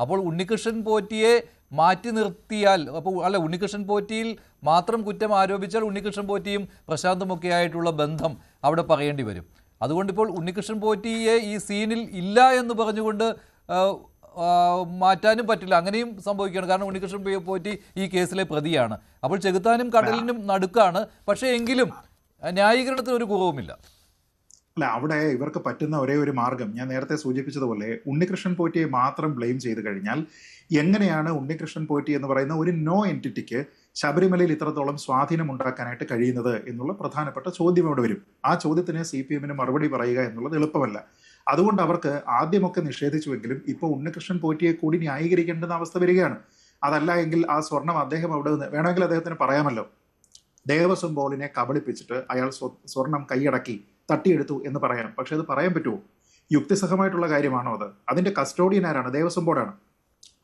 അപ്പോൾ ഉണ്ണികൃഷ്ണൻ പോറ്റിയെ മാറ്റി നിർത്തിയാൽ, അപ്പോൾ അല്ല, ഉണ്ണികൃഷ്ണൻ പോറ്റിയിൽ മാത്രം കുറ്റം ആരോപിച്ചാൽ ഉണ്ണികൃഷ്ണൻ പോറ്റിയും പ്രശാന്തുമൊക്കെ ആയിട്ടുള്ള ബന്ധം അവിടെ പറയേണ്ടി വരും. അതുകൊണ്ടിപ്പോൾ ഉണ്ണികൃഷ്ണൻ പോറ്റിയെ ഈ സീനിൽ ഇല്ല എന്ന് പറഞ്ഞുകൊണ്ട് മാറ്റാനും പറ്റില്ല. അങ്ങനെയും സംഭവിക്കുകയാണ്. കാരണം ഉണ്ണികൃഷ്ണൻ പോറ്റി ഈ കേസിലെ പ്രതിയാണ്. അപ്പോൾ ചെകുത്താനും കടലിനും നടുക്കാണ്. പക്ഷേ എങ്കിലും ന്യായീകരണത്തിന് ഒരു കുറവുമില്ല. അല്ല, അവിടെ ഇവർക്ക് പറ്റുന്ന ഒരേ ഒരു മാർഗം ഞാൻ നേരത്തെ സൂചിപ്പിച്ചതുപോലെ ഉണ്ണികൃഷ്ണൻ പോറ്റിയെ മാത്രം ബ്ലെയിം ചെയ്ത് കഴിഞ്ഞാൽ എങ്ങനെയാണ് ഉണ്ണികൃഷ്ണൻ പോറ്റി എന്ന് പറയുന്ന ഒരു നോ എൻറ്റിറ്റിക്ക് ശബരിമലയിൽ ഇത്രത്തോളം സ്വാധീനം ഉണ്ടാക്കാനായിട്ട് കഴിയുന്നത് എന്നുള്ള പ്രധാനപ്പെട്ട ചോദ്യം ഇവിടെ വരും. ആ ചോദ്യത്തിന് CPM മറുപടി പറയുക എന്നുള്ളത് എളുപ്പമല്ല. അതുകൊണ്ട് അവർക്ക് ആദ്യമൊക്കെ നിഷേധിച്ചുവെങ്കിലും ഇപ്പോൾ ഉണ്ണികൃഷ്ണൻ പോറ്റിയെ കൂടി ന്യായീകരിക്കേണ്ടുന്ന അവസ്ഥ വരികയാണ്. അതല്ല എങ്കിൽ ആ സ്വർണം അദ്ദേഹം അവിടെ നിന്ന് വേണമെങ്കിൽ അദ്ദേഹത്തിന് പറയാമല്ലോ, ദേവസ്വം ബോർഡിനെ കബളിപ്പിച്ചിട്ട് അയാൾ സ്വർണം കൈയടക്കി തട്ടിയെടുത്തു എന്ന് പറയാം. പക്ഷെ അത് പറയാൻ പറ്റുമോ? യുക്തിസഹമായിട്ടുള്ള കാര്യമാണോ അത്? അതിന്റെ കസ്റ്റോഡിയൻ ആരാണ്? ദേവസ്വം ബോർഡാണ്.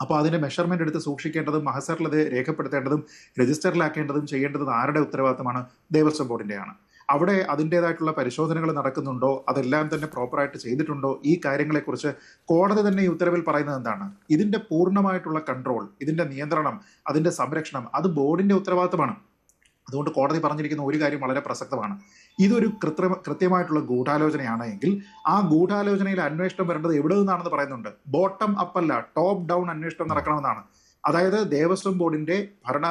അപ്പോൾ അതിന്റെ മെഷർമെന്റ് എടുത്ത് സൂക്ഷിക്കേണ്ടതും മഹസറിൽ അത് രേഖപ്പെടുത്തേണ്ടതും രജിസ്റ്ററിലാക്കേണ്ടതും ചെയ്യേണ്ടതും ആരുടെ ഉത്തരവാദിത്തമാണ്? ദേവസ്വം ബോർഡിന്റെയാണ്. അവിടെ അതിൻ്റെതായിട്ടുള്ള പരിശോധനകൾ നടക്കുന്നുണ്ടോ, അതെല്ലാം തന്നെ പ്രോപ്പറായിട്ട് ചെയ്തിട്ടുണ്ടോ, ഈ കാര്യങ്ങളെക്കുറിച്ച് കോടതി തന്നെ ഈ ഉത്തരവിൽ പറയുന്നത് എന്താണ്? ഇതിന്റെ പൂർണ്ണമായിട്ടുള്ള കൺട്രോൾ, ഇതിന്റെ നിയന്ത്രണം, അതിന്റെ സംരക്ഷണം അത് ബോർഡിന്റെ ഉത്തരവാദിത്തമാണ്. അതുകൊണ്ട് കോടതി പറഞ്ഞിരിക്കുന്ന ഒരു കാര്യം വളരെ പ്രസക്തമാണ്. ഇതൊരു കൃത്യമായിട്ടുള്ള ഗൂഢാലോചനയാണ് എങ്കിൽ ആ ഗൂഢാലോചനയിൽ അന്വേഷണം വരേണ്ടത് എവിടെ നിന്നാണെന്ന് പറയുന്നുണ്ട്. ബോട്ടം അപ്പ് അല്ല, ടോപ്പ് ഡൗൺ അന്വേഷണം നടക്കണമെന്നാണ്. അതായത് ദേവസ്വം ബോർഡിന്റെ ഭരണ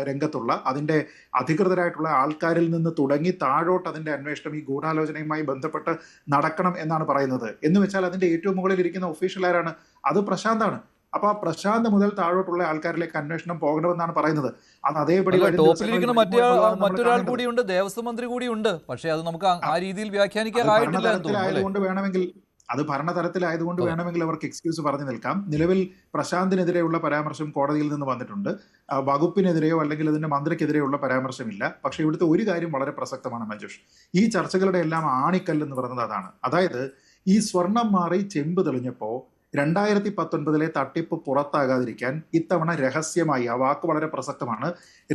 രംഗത്തുള്ള അതിന്റെ അധികൃതരായിട്ടുള്ള ആൾക്കാരിൽ നിന്ന് തുടങ്ങി താഴോട്ട് അതിന്റെ അന്വേഷണം ഈ ഗൂഢാലോചനയുമായി ബന്ധപ്പെട്ട് നടക്കണം എന്നാണ് പറയുന്നത്. എന്ന് വെച്ചാൽ അതിന്റെ ഏറ്റവും മുകളിൽ ഇരിക്കുന്ന ഒഫീഷ്യൽ ആരാണ്? അത് പ്രശാന്താണ്. അപ്പൊ ആ പ്രശാന്ത് മുതൽ താഴോട്ടുള്ള ആൾക്കാരിലേക്ക് അന്വേഷണം പോകണമെന്നാണ് പറയുന്നത്. അത് അതേപടി ടോപ്പിലിരിക്കുന്ന മറ്റൊരാൾ കൂടിയുണ്ട്, ദേവസ്വം മന്ത്രി കൂടിയുണ്ട്. പക്ഷേ അത് നമുക്ക് ആ രീതിയിൽ ഭരണതലത്തിലായതുകൊണ്ട് വേണമെങ്കിൽ അവർക്ക് എക്സ്ക്യൂസ് പറഞ്ഞു നിൽക്കാം. നിലവിൽ പ്രശാന്തിനെതിരെയുള്ള പരാമർശം കോടതിയിൽ നിന്ന് വന്നിട്ടുണ്ട്. വകുപ്പിനെതിരെയോ അല്ലെങ്കിൽ ഇതിന്റെ മന്ത്രിക്കെതിരെയുള്ള പരാമർശമില്ല. പക്ഷെ ഇവിടുത്തെ ഒരു കാര്യം വളരെ പ്രസക്തമാണ് മഞ്ജുഷ്. ഈ ചർച്ചകളുടെ എല്ലാം ആണിക്കല്ല് എന്ന് പറയുന്നത് അതാണ്. അതായത് ഈ സ്വർണം മാറി ചെമ്പ് തെളിഞ്ഞപ്പോ 2019 തട്ടിപ്പ് പുറത്താകാതിരിക്കാൻ ഇത്തവണ രഹസ്യമായി, ആ വാക്ക് വളരെ പ്രസക്തമാണ്,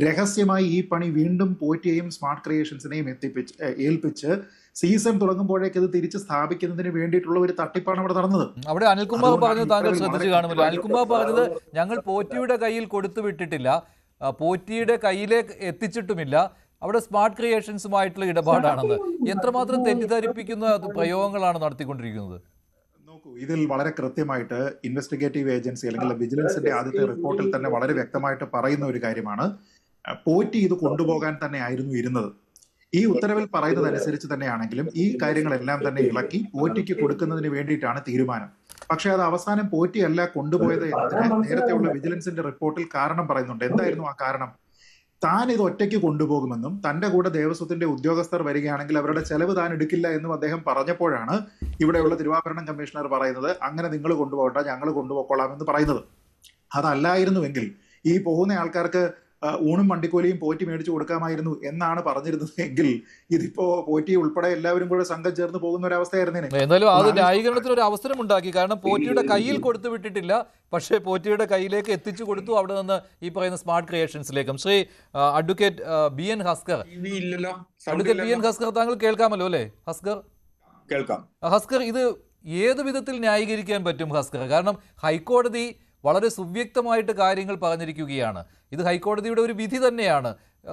രഹസ്യമായി ഈ പണി വീണ്ടും പോറ്റിയെയും സ്മാർട്ട് ക്രിയേഷൻസിനെയും ഏൽപ്പിച്ച് സീസൺ തുടങ്ങുമ്പോഴേക്ക് ഇത് തിരിച്ച് സ്ഥാപിക്കുന്നതിന് വേണ്ടിയിട്ടുള്ള ഒരു തട്ടിപ്പാണ് അവിടെ നടന്നത്. അവിടെ അനിൽകുമാർ പറഞ്ഞത് താങ്കൾ ശ്രദ്ധിച്ചു കാണുമല്ലോ. അനിൽകുമാർ പറഞ്ഞത് ഞങ്ങൾ പോറ്റിയുടെ കയ്യിൽ കൊടുത്തു വിട്ടിട്ടില്ല, പോറ്റിയുടെ കയ്യിലേക്ക് എത്തിച്ചിട്ടുമില്ല, അവിടെ സ്മാർട്ട് ക്രിയേഷൻസുമായിട്ടുള്ള ഇടപാടാണെന്ന്. എത്രമാത്രം തെറ്റിദ്ധരിപ്പിക്കുന്ന പ്രയോഗങ്ങളാണ് നടത്തിക്കൊണ്ടിരിക്കുന്നത്. ഇതിൽ വളരെ കൃത്യമായിട്ട് ഇൻവെസ്റ്റിഗേറ്റീവ് ഏജൻസി അല്ലെങ്കിൽ വിജിലൻസിന്റെ ആദ്യത്തെ റിപ്പോർട്ടിൽ തന്നെ വളരെ വ്യക്തമായിട്ട് പറയുന്ന ഒരു കാര്യമാണ്, പോറ്റി ഇത് കൊണ്ടുപോകാൻ തന്നെ ആയിരുന്നു ഇരുന്നത്. ഈ ഉത്തരവിൽ പറയുന്നതനുസരിച്ച് തന്നെയാണെങ്കിലും ഈ കാര്യങ്ങളെല്ലാം തന്നെ ഇളക്കി പോറ്റിക്ക് കൊടുക്കുന്നതിന് വേണ്ടിയിട്ടാണ് തീരുമാനം. പക്ഷെ അത് അവസാനം പോറ്റി അല്ല കൊണ്ടുപോയത് എന്നതിന് നേരത്തെയുള്ള വിജിലൻസിന്റെ റിപ്പോർട്ടിൽ കാരണം പറയുന്നുണ്ട്. എന്തായിരുന്നു ആ കാരണം? താൻ ഇത് ഒറ്റയ്ക്ക് കൊണ്ടുപോകുമെന്നും തന്റെ കൂടെ ദേവസ്വത്തിന്റെ ഉദ്യോഗസ്ഥർ വരികയാണെങ്കിൽ അവരുടെ ചെലവ് താൻ എടുക്കില്ല എന്നും അദ്ദേഹം പറഞ്ഞപ്പോഴാണ് ഇവിടെയുള്ള തിരുവാഭരണം കമ്മീഷണർ പറയുന്നത് അങ്ങനെ നിങ്ങൾ കൊണ്ടുപോകണ്ട, ഞങ്ങൾ കൊണ്ടുപോയിക്കൊള്ളാം എന്ന് പറയുന്നത്. അതല്ലായിരുന്നുവെങ്കിൽ ഈ പോകുന്ന ആൾക്കാർക്ക് ഊണും വണ്ടിക്കൂലിയും പോറ്റി മേടിച്ചു കൊടുക്കാമായിരുന്നു എന്നാണ് പറഞ്ഞിരുന്നത് എങ്കിൽ ഇതിപ്പോ പോറ്റി ഉൾപ്പെടെ എല്ലാവരും കൂടെ സംഘം ചേർന്ന് പോകുന്ന ഒരു അവസ്ഥയായിരുന്നു. എന്തായാലും അത് ന്യായീകരണത്തിന് ഒരു അവസരം ഉണ്ടാക്കി. കാരണം പോറ്റിയുടെ കയ്യിൽ കൊടുത്തു വിട്ടിട്ടില്ല, പക്ഷേ പോറ്റിയുടെ കയ്യിലേക്ക് എത്തിച്ചു കൊടുത്തു, അവിടെ നിന്ന് ഈ പറയുന്ന സ്മാർട്ട് ക്രിയേഷൻസിലേക്കും. Shri advocate BN Haskar, advocate BN Haskar, താങ്കൾ കേൾക്കാമല്ലോ അല്ലേ? ഹസ്കർ കേൾക്കാം. ഹസ്കർ, ഇത് ഏത് വിധത്തിൽ ന്യായീകരിക്കാൻ പറ്റും ഹസ്കർ? കാരണം ഹൈക്കോടതി വളരെ സുവ്യക്തമായിട്ട് കാര്യങ്ങൾ പറഞ്ഞിരിക്കുകയാണ്. ഇത് ഹൈക്കോടതിയുടെ ഒരു വിധി തന്നെയാണ്.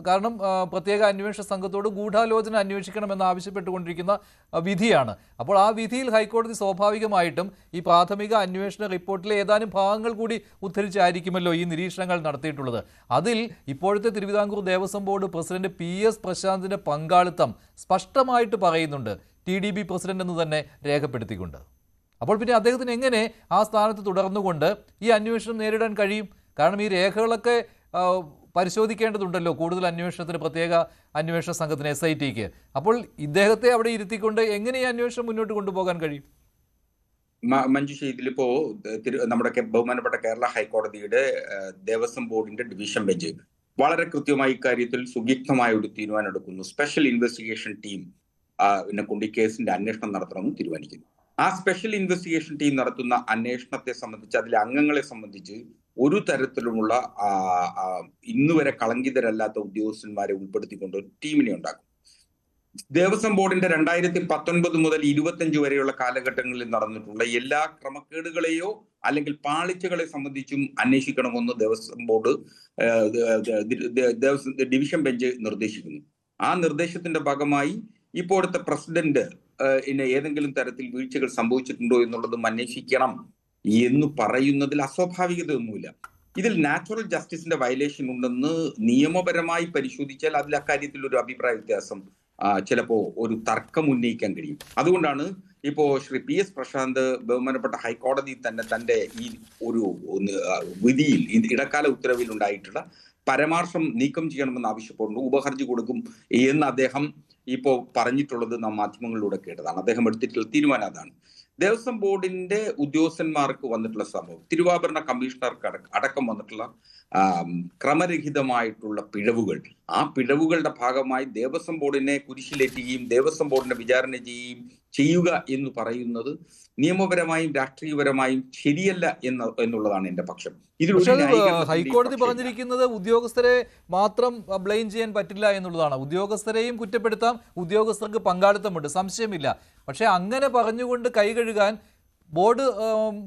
കാരണം പ്രത്യേക അന്വേഷണ സംഘത്തോട് ഗൂഢാലോചന അന്വേഷിക്കണമെന്ന് ആവശ്യപ്പെട്ടുകൊണ്ടിരിക്കുന്ന വിധിയാണ്. അപ്പോൾ ആ വിധിയിൽ ഹൈക്കോടതി സ്വാഭാവികമായിട്ടും ഈ പ്രാഥമിക അന്വേഷണ റിപ്പോർട്ടിലെ ഏതാനും ഭാഗങ്ങൾ കൂടി ഉദ്ധരിച്ചായിരിക്കുമല്ലോ ഈ നിരീക്ഷണങ്ങൾ നടത്തിയിട്ടുള്ളത്. അതിൽ ഇപ്പോഴത്തെ Thiruvithamkoor Devaswom board president PS പ്രശാന്തിൻ്റെ പങ്കാളിത്തം സ്പഷ്ടമായിട്ട് പറയുന്നുണ്ട്, TDB പ്രസിഡന്റ് എന്ന് തന്നെ രേഖപ്പെടുത്തിക്കൊണ്ട്. അപ്പോൾ പിന്നെ അദ്ദേഹത്തിന് എങ്ങനെ ആ സ്ഥാനത്ത് തുടർന്നുകൊണ്ട് ഈ അന്വേഷണം നേരിടാൻ കഴിയും? കാരണം ഈ രേഖകളൊക്കെ പരിശോധിക്കേണ്ടതുണ്ടല്ലോ കൂടുതൽ അന്വേഷണത്തിന്, പ്രത്യേക അന്വേഷണ സംഘത്തിന്, SITക്ക്. അപ്പോൾ ഇദ്ദേഹത്തെ അവിടെ ഇരുത്തിക്കൊണ്ട് എങ്ങനെ ഈ അന്വേഷണം മുന്നോട്ട് കൊണ്ടുപോകാൻ കഴിയും? മഞ്ജുഷ, ഇതിലിപ്പോ നമ്മുടെ ബഹുമാനപ്പെട്ട കേരള ഹൈക്കോടതിയുടെ ദേവസ്വം ബോർഡിന്റെ ഡിവിഷൻ ബെഞ്ച് വളരെ കൃത്യമായി ഇക്കാര്യത്തിൽ സുവ്യക്തമായ ഒരു തീരുമാനം എടുക്കുന്നു. സ്പെഷ്യൽ ഇൻവെസ്റ്റിഗേഷൻ ടീം കൊണ്ട് ഈ കേസിന്റെ അന്വേഷണം നടത്തണമെന്ന് തീരുമാനിക്കുന്നു. ആ സ്പെഷ്യൽ ഇൻവെസ്റ്റിഗേഷൻ ടീം നടത്തുന്ന അന്വേഷണത്തെ സംബന്ധിച്ച്, അതിലെ അംഗങ്ങളെ സംബന്ധിച്ച് ഒരു തരത്തിലുമുള്ള ഇന്നുവരെ കളങ്കിതരല്ലാത്ത ഉദ്യോഗസ്ഥന്മാരെ ഉൾപ്പെടുത്തിക്കൊണ്ട് ഒരു ടീമിനെ ഉണ്ടാക്കും. ദേവസ്വം ബോർഡിന്റെ 2019 മുതൽ 25 വരെയുള്ള കാലഘട്ടങ്ങളിൽ നടന്നിട്ടുള്ള എല്ലാ ക്രമക്കേടുകളെയോ അല്ലെങ്കിൽ പാളിച്ചകളെ സംബന്ധിച്ചും അന്വേഷിക്കണമെന്ന് ദേവസ്വം ബോർഡ് ഡിവിഷൻ ബെഞ്ച് നിർദ്ദേശിക്കുന്നു. ആ നിർദ്ദേശത്തിന്റെ ഭാഗമായി ഇപ്പോഴത്തെ പ്രസിഡന്റ് ഏതെങ്കിലും തരത്തിൽ വീഴ്ചകൾ സംഭവിച്ചിട്ടുണ്ടോ എന്നുള്ളതും അന്വേഷിക്കണം എന്ന് പറയുന്നതിൽ അസ്വാഭാവികതയൊന്നുമില്ല. ഇതിൽ നാച്ചുറൽ ജസ്റ്റിസിന്റെ വയലേഷൻ ഉണ്ടെന്ന് നിയമപരമായി പരിശോധിച്ചാൽ അതിൽ അക്കാര്യത്തിൽ ഒരു അഭിപ്രായ വ്യത്യാസം ചിലപ്പോ ഒരു തർക്കം ഉന്നയിക്കാൻ കഴിയും. അതുകൊണ്ടാണ് ഇപ്പോ ശ്രീ PS പ്രശാന്ത് ബഹുമാനപ്പെട്ട ഹൈക്കോടതി തന്നെ തന്റെ ഈ ഒരു വിധിയിൽ ഇടക്കാല ഉത്തരവിൽ ഉണ്ടായിട്ടുള്ള പരാമർശം നീക്കം ചെയ്യണമെന്ന് ആവശ്യപ്പെടുന്നു, ഉപഹർജി കൊടുക്കും എന്ന് അദ്ദേഹം ഇപ്പോ പറഞ്ഞിട്ടുള്ളത് നാം മാധ്യമങ്ങളിലൂടെ കേട്ടതാണ്. അദ്ദേഹം എടുത്തിട്ടുള്ള തീരുമാനം അതാണ്. ദേവസ്വം ബോർഡിന്റെ ഉദ്യോഗസ്ഥന്മാർക്ക് വന്നിട്ടുള്ള സംഭവം, തിരുവാഭരണ കമ്മീഷണർക്ക് അടക്കം വന്നിട്ടുള്ള ക്രമരഹിതമായിട്ടുള്ള പിഴവുകൾ, ആ പിഴവുകളുടെ ഭാഗമായി ദേവസ്വം ബോർഡിനെ കുരിശിലേറ്റുകയും ദേവസ്വം ബോർഡിനെ വിചാരണ ചെയ്യുക എന്ന് പറയുന്നത് നിയമപരമായും രാഷ്ട്രീയപരമായും ശരിയല്ല എന്നുള്ളതാണ് എന്റെ പക്ഷം. ഹൈക്കോടതി പറഞ്ഞിരിക്കുന്നത് ഉദ്യോഗസ്ഥരെ മാത്രം ബ്ലെയിം ചെയ്യാൻ പറ്റില്ല എന്നുള്ളതാണ്. ഉദ്യോഗസ്ഥരെയും കുറ്റപ്പെടുത്താം, ഉദ്യോഗസ്ഥർക്ക് പങ്കാളിത്തമുണ്ട്, സംശയമില്ല. പക്ഷെ അങ്ങനെ പറഞ്ഞുകൊണ്ട് കൈ കഴുകാൻ ബോർഡ്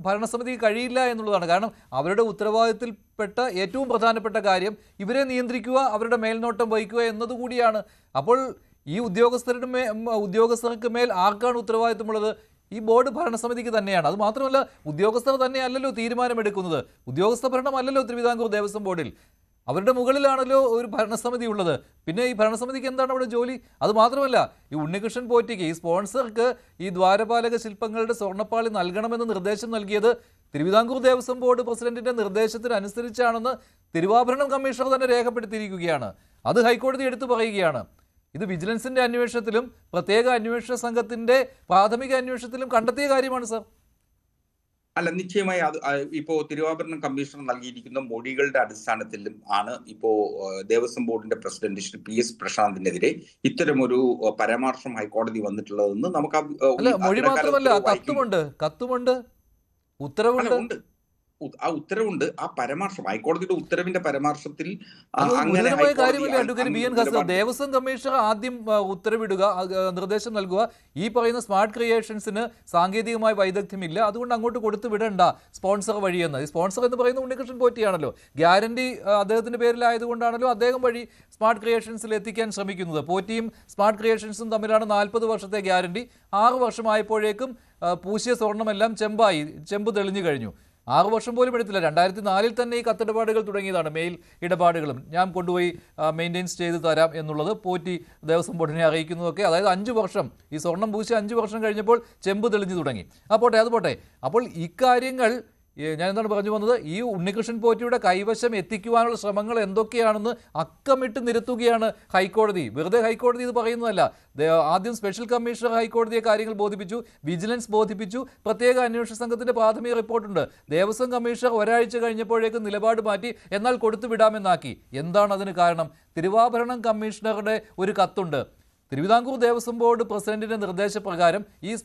ഭരണസമിതിക്ക് കഴിയില്ല എന്നുള്ളതാണ്. കാരണം അവരുടെ ഉത്തരവാദിത്തത്തിൽപ്പെട്ട ഏറ്റവും പ്രധാനപ്പെട്ട കാര്യം ഇവരെ നിയന്ത്രിക്കുക, അവരുടെ മേൽനോട്ടം വഹിക്കുക എന്നതുകൂടിയാണ്. അപ്പോൾ ഈ ഉദ്യോഗസ്ഥർക്ക് മേൽ ആർക്കാണ് ഉത്തരവാദിത്തമുള്ളത്? ഈ ബോർഡ് ഭരണസമിതിക്ക് തന്നെയാണ്. അത് മാത്രമല്ല, ഉദ്യോഗസ്ഥർ തന്നെയല്ലല്ലോ തീരുമാനമെടുക്കുന്നത്. ഉദ്യോഗസ്ഥ ഭരണമല്ലല്ലോ തിരുവിതാംകൂർ ദേവസ്വം ബോർഡിൽ. അവരുടെ മുകളിലാണല്ലോ ഒരു ഭരണസമിതി ഉള്ളത്. പിന്നെ ഈ ഭരണസമിതിക്ക് എന്താണ് അവിടെ ജോലി? അത് മാത്രമല്ല, ഈ ഉണ്ണികൃഷ്ണൻ പോറ്റിക്ക്, ഈ സ്പോൺസർക്ക് ഈ ദ്വാരപാലക ശില്പങ്ങളുടെ സ്വർണ്ണപ്പാളി നൽകണമെന്ന് നിർദ്ദേശം നൽകിയത് തിരുവിതാംകൂർ ദേവസ്വം ബോർഡ് പ്രസിഡന്റിന്റെ നിർദ്ദേശത്തിനനുസരിച്ചാണെന്ന് തിരുവാഭരണം കമ്മീഷണർ തന്നെ രേഖപ്പെടുത്തിയിരിക്കുകയാണ്. അത് ഹൈക്കോടതി എടുത്തു പറയുകയാണ്. ഇത് വിജിലൻസിന്റെ അന്വേഷണത്തിലും പ്രത്യേക അന്വേഷണ സംഘത്തിന്റെ പ്രാഥമിക അന്വേഷണത്തിലും കണ്ടെത്തിയ കാര്യമാണ് സർ. അല്ല, നിശ്ചയമായി അത് ഇപ്പോ തിരുവാഭരണം കമ്മീഷണർ നൽകിയിരിക്കുന്ന മൊഴികളുടെ അടിസ്ഥാനത്തിലും ആണ് ഇപ്പോ ദേവസ്വം ബോർഡിന്റെ പ്രസിഡന്റ് ശ്രീ PS പ്രശാന്തിനെതിരെ ഇത്തരമൊരു പരാമർശം ഹൈക്കോടതി വന്നിട്ടുള്ളതെന്ന് നമുക്ക് മൊഴി മാത്രമല്ല, കത്തുമുണ്ട്, ഉത്തരവുണ്ട്. ആ ഉത്തരവുണ്ട്. ആ പരാമർശം, ഹൈക്കോടതിയുടെ ഉത്തരവിന്റെ പരാമർശത്തിൽ ദേവസ്വം കമ്മീഷണർ ആദ്യം ഉത്തരവിടുക, നിർദ്ദേശം നൽകുക, ഈ പറയുന്ന സ്മാർട്ട് ക്രിയേഷൻസിന് സാങ്കേതികമായ വൈദഗ്ധ്യമില്ല, അതുകൊണ്ട് അങ്ങോട്ട് കൊടുത്തു വിടണ്ട സ്പോൺസർ വഴിയെന്ന്. ഈ സ്പോൺസർ എന്ന് പറയുന്ന ഉണ്ണികൃഷ്ണൻ പോറ്റിയാണല്ലോ. ഗ്യാരണ്ടി അദ്ദേഹത്തിന്റെ പേരിലായതുകൊണ്ടാണല്ലോ അദ്ദേഹം വഴി സ്മാർട്ട് ക്രിയേഷൻസിൽ എത്തിക്കാൻ ശ്രമിക്കുന്നത്. പോറ്റിയും സ്മാർട്ട് ക്രിയേഷൻസും തമ്മിലാണ് 40 വർഷത്തെ ഗ്യാരണ്ടി. 6 വർഷമായപ്പോഴേക്കും പൂശിയ സ്വർണ്ണമെല്ലാം ചെമ്പ് തെളിഞ്ഞു കഴിഞ്ഞു. 6 വർഷം പോലും എടുത്തില്ല. 2004 തന്നെ ഈ കത്തിടപാടുകൾ തുടങ്ങിയതാണ്. മെയിൽ ഇടപാടുകളും ഞാൻ കൊണ്ടുപോയി മെയിൻ്റെനൻസ് ചെയ്ത് തരാം എന്നുള്ളത് പോറ്റി ദേവസ്വം ബോർഡിനെ അറിയിക്കുന്നതൊക്കെ. അതായത് 5 വർഷം, ഈ സ്വർണം പൂശി 5 വർഷം കഴിഞ്ഞപ്പോൾ ചെമ്പ് തെളിഞ്ഞു തുടങ്ങി. അത് പോട്ടെ. അപ്പോൾ ഇക്കാര്യങ്ങൾ ഞാൻ എന്താണ് പറഞ്ഞു വന്നത്, ഈ ഉണ്ണികൃഷ്ണൻ പോറ്റിയുടെ കൈവശം എത്തിക്കുവാനുള്ള ശ്രമങ്ങൾ എന്തൊക്കെയാണെന്ന് അക്കമിട്ട് നിരത്തുകയാണ് ഹൈക്കോടതി. വെറുതെ ഹൈക്കോടതി ഇത് പറയുന്നതല്ല. ആദ്യം സ്പെഷ്യൽ കമ്മീഷണർ ഹൈക്കോടതിയെ കാര്യങ്ങൾ ബോധിപ്പിച്ചു, വിജിലൻസ് ബോധിപ്പിച്ചു, പ്രത്യേക അന്വേഷണ സംഘത്തിന്റെ പ്രാഥമിക റിപ്പോർട്ടുണ്ട്. ദേവസ്വം കമ്മീഷണർ ഒരാഴ്ച കഴിഞ്ഞപ്പോഴേക്കും നിലപാട് മാറ്റി, എന്നാൽ കൊടുത്തു വിടാമെന്നാക്കി. എന്താണ് അതിന് കാരണം? തിരുവാഭരണം കമ്മീഷണറുടെ ഒരു കത്തുണ്ട്. തിരുവിതാംകൂർ ദേവസ്വം ബോർഡ് പ്രസിഡന്റിന്റെ നിർദ്ദേശപ്രകാരം ഈ